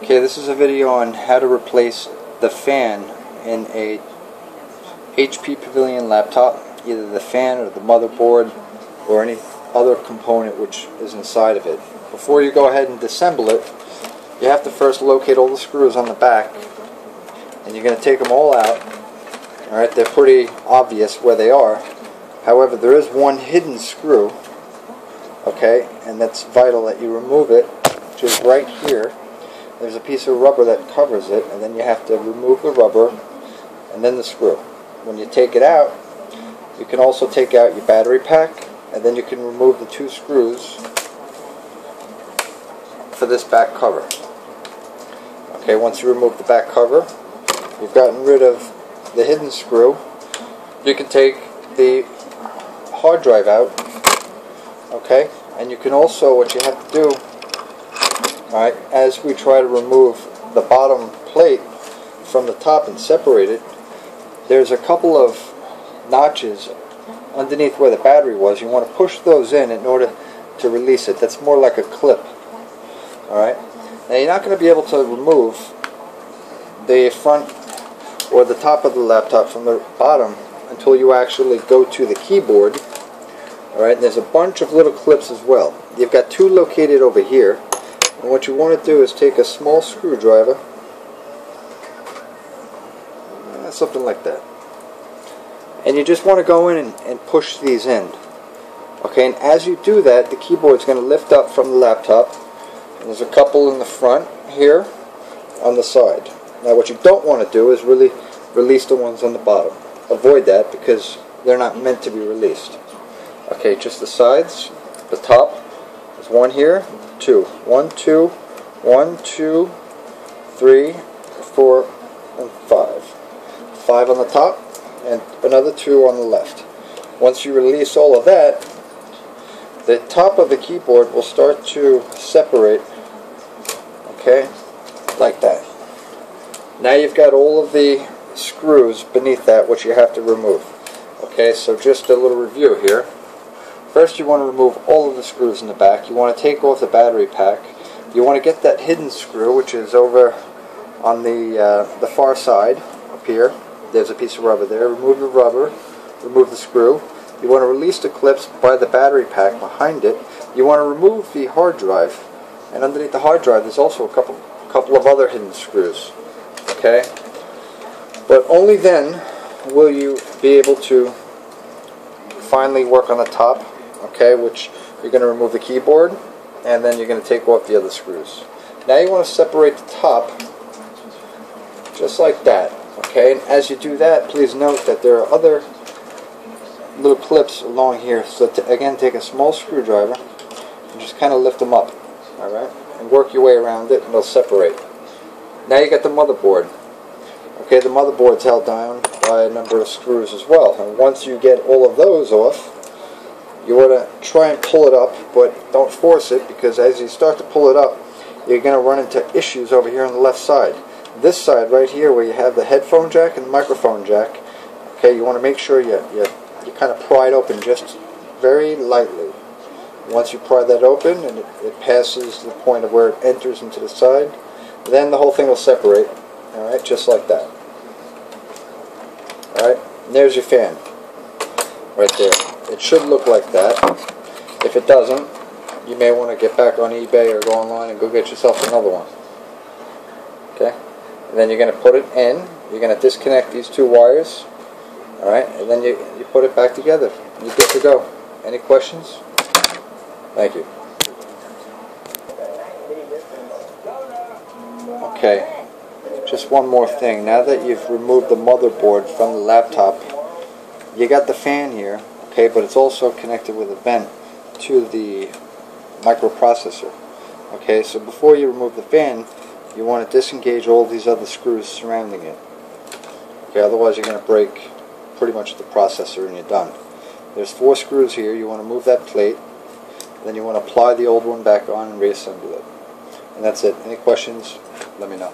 Okay, this is a video on how to replace the fan in a HP Pavilion laptop, either the fan or the motherboard or any other component which is inside of it. Before you go ahead and disassemble it, you have to first locate all the screws on the back, and you're going to take them all out. Alright, they're pretty obvious where they are. However, there is one hidden screw, okay, and that's vital that you remove it, which is right here. There's a piece of rubber that covers it, and then you have to remove the rubber and then the screw. When you take it out, you can also take out your battery pack, and then you can remove the two screws for this back cover. Okay, once you remove the back cover, you've gotten rid of the hidden screw. You can take the hard drive out, okay, and you can also, what you have to do, alright, as we try to remove the bottom plate from the top and separate it, there's a couple of notches underneath where the battery was. You want to push those in order to release it. That's more like a clip. Alright, now you're not going to be able to remove the front or the top of the laptop from the bottom until you actually go to the keyboard. Alright, there's a bunch of little clips as well. You've got two located over here. And what you want to do is take a small screwdriver, something like that, and you just want to go in and push these in. Okay, and as you do that, the keyboard's going to lift up from the laptop, and there's a couple in the front here on the side. Now what you don't want to do is really release the ones on the bottom. Avoid that because they're not meant to be released. Okay, just the sides, the top. There's one here, two. 1, 2, 1, 2, 3, 4, and 5. 5 on the top, and another 2 on the left. Once you release all of that, the top of the keyboard will start to separate, okay, like that. Now you've got all of the screws beneath that which you have to remove. Okay, so just a little review here. First, you want to remove all of the screws in the back. You want to take off the battery pack. You want to get that hidden screw, which is over on the far side, up here. There's a piece of rubber there. Remove the rubber, remove the screw. You want to release the clips by the battery pack behind it. You want to remove the hard drive, and underneath the hard drive there's also a couple of other hidden screws. Okay? But only then will you be able to finally work on the top. Okay, which you're going to remove the keyboard, and then you're going to take off the other screws. Now you want to separate the top just like that. Okay, and as you do that, please note that there are other little clips along here. So again, take a small screwdriver and just kind of lift them up. Alright, and work your way around it, and they'll separate. Now you got the motherboard. Okay, the motherboard's held down by a number of screws as well. And once you get all of those off, you want to try and pull it up, but don't force it, because as you start to pull it up, you're going to run into issues over here on the left side. This side right here, where you have the headphone jack and the microphone jack, okay, you want to make sure you kind of pry it open just very lightly. Once you pry that open and it passes the point of where it enters into the side, then the whole thing will separate. Alright, just like that. Alright, and there's your fan. Right there. It should look like that. If it doesn't, you may want to get back on eBay or go online and go get yourself another one. Okay? And then you're going to put it in. You're going to disconnect these two wires. Alright? And then you put it back together. You're good to go. Any questions? Thank you. Okay. Just one more thing. Now that you've removed the motherboard from the laptop, you got the fan here, okay, but it's also connected with a vent to the microprocessor. Okay, so before you remove the fan, you want to disengage all these other screws surrounding it. Okay, otherwise you're going to break pretty much the processor and you're done. There's 4 screws here. You want to move that plate, then you want to apply the old one back on and reassemble it. And that's it. Any questions? Let me know.